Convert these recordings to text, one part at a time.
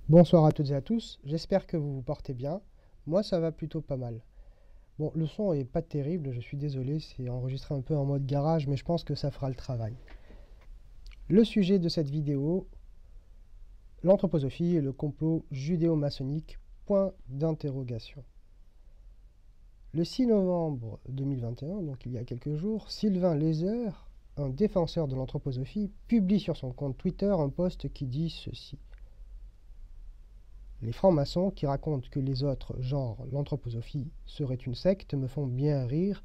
Bonsoir à toutes et à tous, j'espère que vous vous portez bien. Moi, ça va plutôt pas mal. Bon, le son est pas terrible, je suis désolé, c'est enregistré un peu en mode garage, mais je pense que ça fera le travail. Le sujet de cette vidéo, l'anthroposophie et le complot judéo-maçonnique, point d'interrogation. Le 6 novembre 2021, donc il y a quelques jours, Sylvain Lézeur, un défenseur de l'anthroposophie, publie sur son compte Twitter un post qui dit ceci. Les francs-maçons qui racontent que les autres, genre l'anthroposophie, seraient une secte, me font bien rire.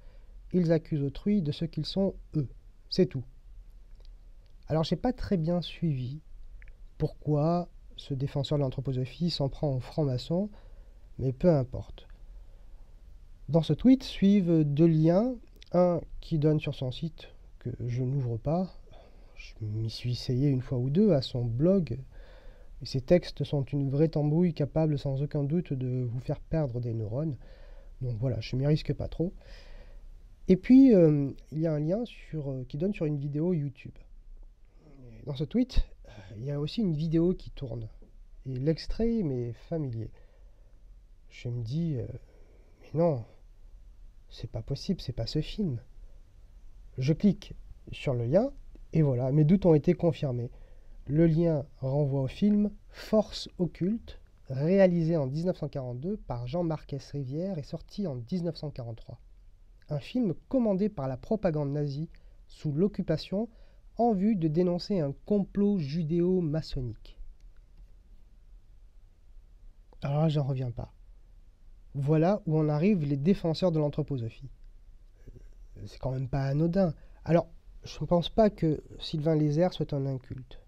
Ils accusent autrui de ce qu'ils sont eux. C'est tout. Alors j'ai pas très bien suivi pourquoi ce défenseur de l'anthroposophie s'en prend aux francs-maçons, mais peu importe. Dans ce tweet suivent deux liens, un qui donne sur son site, que je n'ouvre pas, je m'y suis essayé une fois ou deux, à son blog. Et ces textes sont une vraie tambouille capable sans aucun doute de vous faire perdre des neurones. Donc voilà, je ne m'y risque pas trop. Et puis, il y a un lien qui donne sur une vidéo YouTube. Et dans ce tweet, il y a aussi une vidéo qui tourne. Et l'extrait m'est familier. Je me dis, mais non, c'est pas possible, c'est pas ce film. Je clique sur le lien, et voilà, mes doutes ont été confirmés. Le lien renvoie au film Force occulte, réalisé en 1942 par Jean-Marc S. Rivière et sorti en 1943. Un film commandé par la propagande nazie sous l'occupation en vue de dénoncer un complot judéo-maçonnique. Alors là, j'en reviens pas. Voilà où en arrivent les défenseurs de l'anthroposophie. C'est quand même pas anodin. Alors, je ne pense pas que Sylvain Lézère soit un inculte.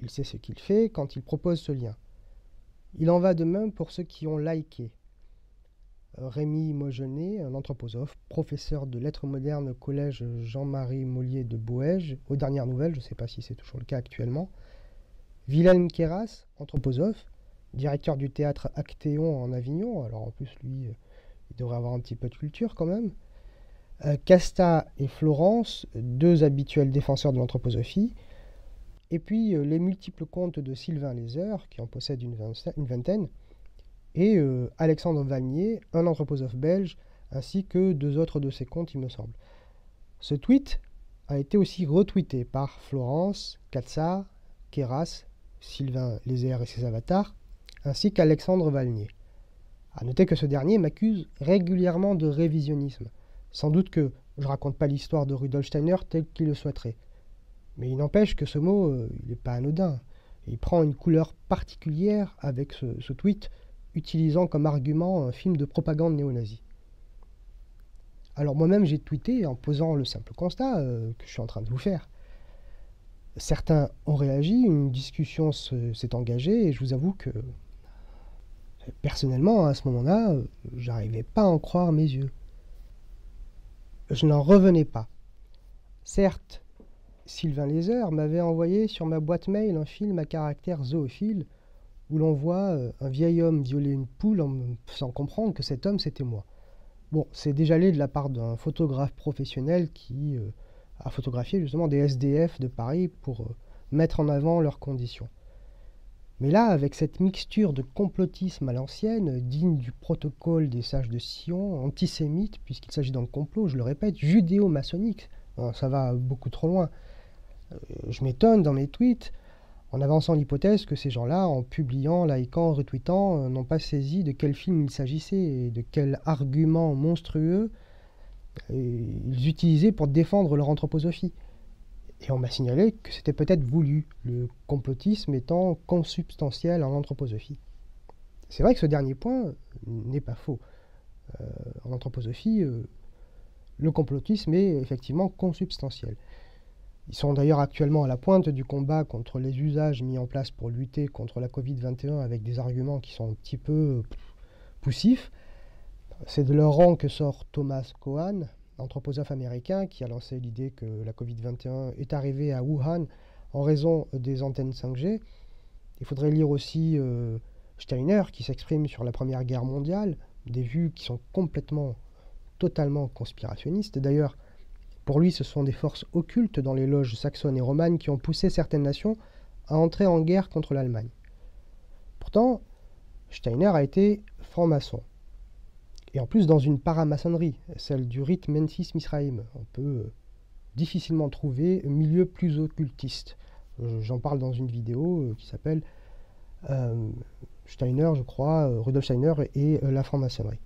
Il sait ce qu'il fait quand il propose ce lien. Il en va de même pour ceux qui ont liké. Rémi Mogenet, un anthroposophe, professeur de lettres modernes au collège Jean-Marie Mollier de Boège, aux dernières nouvelles, je ne sais pas si c'est toujours le cas actuellement. Wilhelm Queyras, anthroposophe, directeur du théâtre Actéon en Avignon, alors en plus lui, il devrait avoir un petit peu de culture quand même. Casta et Florence, deux habituels défenseurs de l'anthroposophie. Et puis les multiples comptes de Sylvain Lézeur, qui en possède une vingtaine, et Alexandre Valnier, un anthroposophe belge, ainsi que deux autres de ses comptes, il me semble. Ce tweet a été aussi retweeté par Florence, Katsar, Queyras, Sylvain Lézère et ses avatars, ainsi qu'Alexandre Valnier. A noter que ce dernier m'accuse régulièrement de révisionnisme. Sans doute que je raconte pas l'histoire de Rudolf Steiner tel qu'il le souhaiterait. Mais il n'empêche que ce mot, il n'est pas anodin. Il prend une couleur particulière avec ce tweet, utilisant comme argument un film de propagande néo-nazie. Alors moi-même, j'ai tweeté en posant le simple constat que je suis en train de vous faire. Certains ont réagi, une discussion s'est engagée, et je vous avoue que, personnellement, à ce moment-là, j'arrivais pas à en croire mes yeux. Je n'en revenais pas. Certes, Sylvain Lézeur m'avait envoyé sur ma boîte mail un film à caractère zoophile où l'on voit un vieil homme violer une poule en me faisant comprendre que cet homme c'était moi. Bon, c'est déjà allé de la part d'un photographe professionnel qui a photographié justement des SDF de Paris pour mettre en avant leurs conditions. Mais là, avec cette mixture de complotisme à l'ancienne, digne du protocole des sages de Sion, antisémite, puisqu'il s'agit d'un complot, je le répète, judéo-maçonnique, ça va beaucoup trop loin. Je m'étonne dans mes tweets, en avançant l'hypothèse que ces gens-là, en publiant, likant, retweetant, n'ont pas saisi de quel film il s'agissait et de quel argument monstrueux ils utilisaient pour défendre leur anthroposophie. Et on m'a signalé que c'était peut-être voulu, le complotisme étant consubstantiel en anthroposophie. C'est vrai que ce dernier point n'est pas faux. En anthroposophie, le complotisme est effectivement consubstantiel. Ils sont d'ailleurs actuellement à la pointe du combat contre les usages mis en place pour lutter contre la Covid-21 avec des arguments qui sont un petit peu poussifs. C'est de leur rang que sort Thomas Cohen, anthroposophe américain, qui a lancé l'idée que la Covid-21 est arrivée à Wuhan en raison des antennes 5G. Il faudrait lire aussi Steiner, qui s'exprime sur la Première Guerre mondiale, des vues qui sont totalement conspirationnistes. D'ailleurs, pour lui, ce sont des forces occultes dans les loges saxonnes et romanes qui ont poussé certaines nations à entrer en guerre contre l'Allemagne. Pourtant, Steiner a été franc-maçon. Et en plus dans une paramaçonnerie, celle du rite Mensis Misraïm. On peut difficilement trouver un milieu plus occultiste. J'en parle dans une vidéo qui s'appelle Steiner, je crois, Rudolf Steiner et la franc-maçonnerie.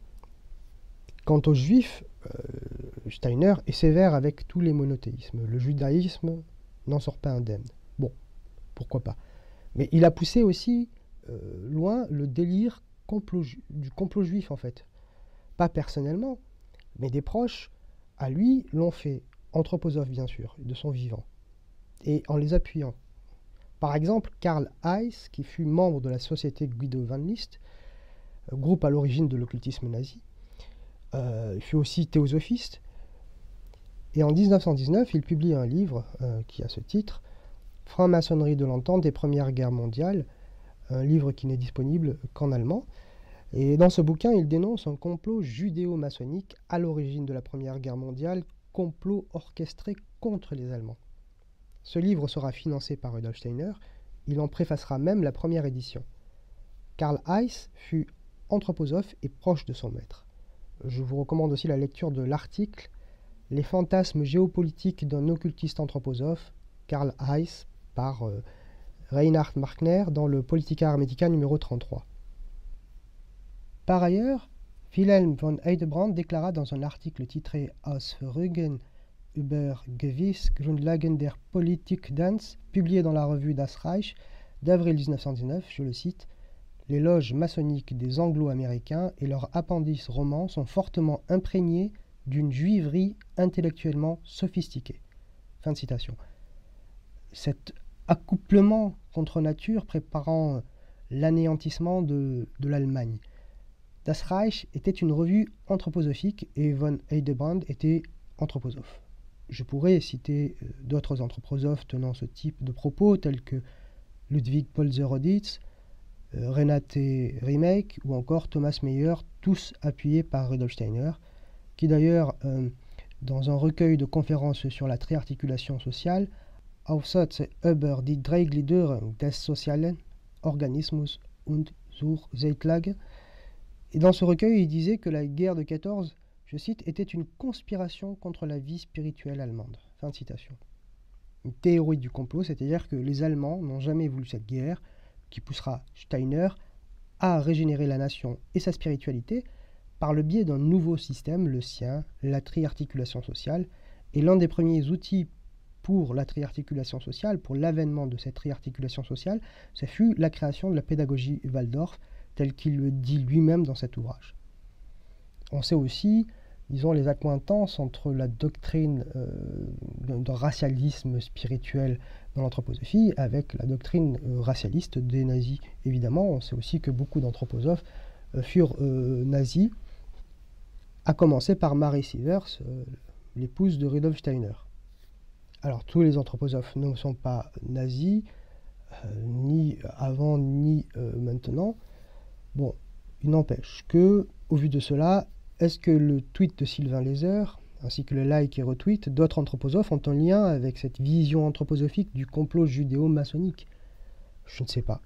Quant aux juifs, Steiner est sévère avec tous les monothéismes. Le judaïsme n'en sort pas indemne. Bon, pourquoi pas. Mais il a poussé aussi loin le délire du complot juif, en fait. Pas personnellement, mais des proches, à lui, l'ont fait, anthroposophes bien sûr, de son vivant, et en les appuyant. Par exemple, Karl Heiss, qui fut membre de la société Guido van List, groupe à l'origine de l'occultisme nazi, fut aussi théosophiste, et en 1919, il publie un livre qui a ce titre, Franc-maçonnerie de l'entente des Premières Guerres mondiales, un livre qui n'est disponible qu'en allemand. Et dans ce bouquin, il dénonce un complot judéo-maçonnique à l'origine de la Première Guerre mondiale, complot orchestré contre les Allemands. Ce livre sera financé par Rudolf Steiner, il en préfacera même la première édition. Karl Heiss fut anthroposophe et proche de son maître. Je vous recommande aussi la lecture de l'article « Les fantasmes géopolitiques d'un occultiste anthroposophe » Karl Heiss par Reinhard Markner dans le Politica Hermetica numéro 33. Par ailleurs, Wilhelm von Heidebrand déclara dans un article titré Ausführungen über gewisse Grundlagen der Politik Dans, publié dans la revue Das Reich d'avril 1919, je le cite, « Les loges maçonniques des Anglo-Américains et leurs appendices romans sont fortement imprégnés d'une juiverie intellectuellement sophistiquée. » Fin de citation. Cet accouplement contre nature préparant l'anéantissement de l'Allemagne. Das Reich était une revue anthroposophique et von Heidebrand était anthroposophe. Je pourrais citer d'autres anthroposophes tenant ce type de propos, tels que Ludwig Polzer-Roditz, Renate Riemek ou encore Thomas Meyer, tous appuyés par Rudolf Steiner, qui d'ailleurs, dans un recueil de conférences sur la triarticulation sociale, Aufsätze über die Dreigliederung des sozialen Organismus und zur Zeitlage, et dans ce recueil, il disait que la guerre de 14, je cite, était une conspiration contre la vie spirituelle allemande. Fin de citation. Une théorie du complot, c'est-à-dire que les Allemands n'ont jamais voulu cette guerre, qui poussera Steiner à régénérer la nation et sa spiritualité par le biais d'un nouveau système, le sien, la triarticulation sociale. Et l'un des premiers outils pour la triarticulation sociale, pour l'avènement de cette triarticulation sociale, ce fut la création de la pédagogie Waldorf, tel qu'il le dit lui-même dans cet ouvrage. On sait aussi, disons, les accointances entre la doctrine d'un racialisme spirituel dans l'anthroposophie avec la doctrine racialiste des nazis. Évidemment, on sait aussi que beaucoup d'anthroposophes furent nazis, à commencer par Marie Sievers, l'épouse de Rudolf Steiner. Alors, tous les anthroposophes ne sont pas nazis, ni avant ni maintenant. Bon, il n'empêche que, au vu de cela, est-ce que le tweet de Sylvain Lézeur, ainsi que le like et retweet d'autres anthroposophes ont un lien avec cette vision anthroposophique du complot judéo-maçonnique? Je ne sais pas.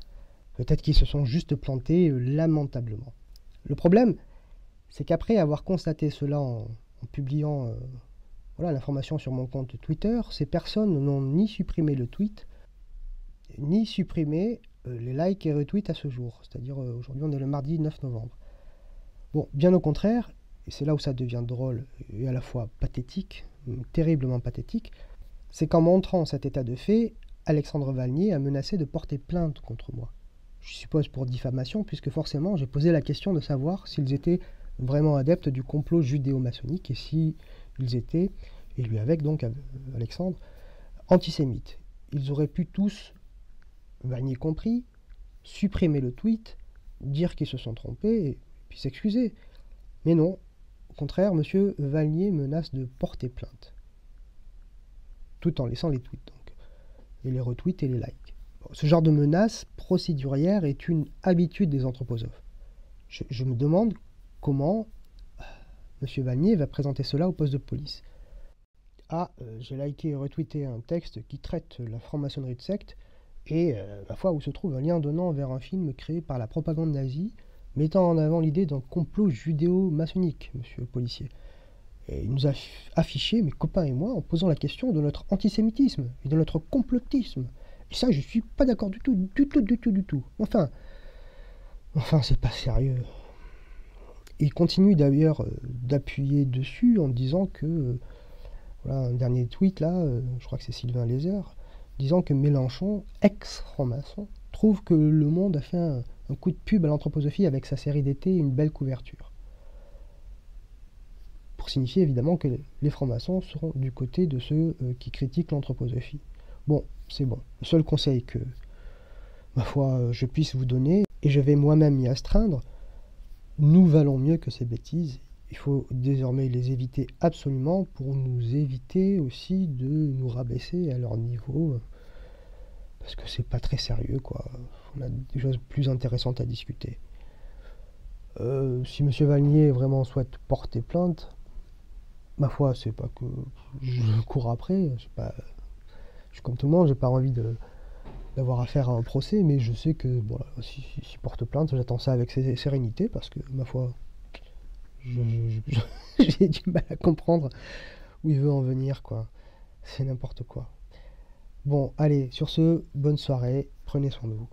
Peut-être qu'ils se sont juste plantés lamentablement. Le problème, c'est qu'après avoir constaté cela en publiant l'information sur mon compte Twitter, ces personnes n'ont ni supprimé le tweet, ni supprimé les likes et retweets à ce jour. C'est-à-dire, aujourd'hui, on est le mardi 9 novembre. Bon, bien au contraire, et c'est là où ça devient drôle et à la fois pathétique, terriblement pathétique, c'est qu'en montrant cet état de fait, Alexandre Valnier a menacé de porter plainte contre moi. Je suppose pour diffamation, puisque forcément, j'ai posé la question de savoir s'ils étaient vraiment adeptes du complot judéo-maçonnique et s'ils étaient, et lui avec donc Alexandre, antisémites. Ils auraient pu tous, Valnier compris, supprimer le tweet, dire qu'ils se sont trompés, et puis s'excuser. Mais non, au contraire, M. Valnier menace de porter plainte. Tout en laissant les tweets, donc. Et les retweets et les likes. Bon, ce genre de menace procédurière est une habitude des anthroposophes. Je me demande comment M. Valnier va présenter cela au poste de police. Ah, j'ai liké et retweeté un texte qui traite la franc-maçonnerie de secte, et ma foi, où se trouve un lien donnant vers un film créé par la propagande nazie, mettant en avant l'idée d'un complot judéo-maçonnique, monsieur le policier. Et il nous a affiché, mes copains et moi, en posant la question de notre antisémitisme et de notre complotisme. Et ça, je suis pas d'accord du tout, du tout, du tout, du tout. Enfin, c'est pas sérieux. Il continue d'ailleurs d'appuyer dessus en disant que, voilà, un dernier tweet là, je crois que c'est Sylvain Lézard, disant que Mélenchon, ex-franc-maçon, trouve que Le Monde a fait un coup de pub à l'anthroposophie avec sa série d'été et une belle couverture. Pour signifier évidemment que les francs-maçons seront du côté de ceux qui critiquent l'anthroposophie. Bon, c'est bon. Le seul conseil que, ma foi, je puisse vous donner, et je vais moi-même m'y astreindre, nous valons mieux que ces bêtises. Il faut désormais les éviter absolument pour nous éviter aussi de nous rabaisser à leur niveau. Parce que c'est pas très sérieux, quoi. On a des choses plus intéressantes à discuter. Si M. Valnier vraiment souhaite porter plainte, ma foi, c'est pas que je cours après. Je suis comme tout le monde, j'ai pas envie d'avoir affaire à un procès, mais je sais que bon, si porte plainte, j'attends ça avec sérénité parce que, ma foi, j'ai du mal à comprendre où il veut en venir, quoi. C'est n'importe quoi. Bon, allez, sur ce, bonne soirée, prenez soin de vous.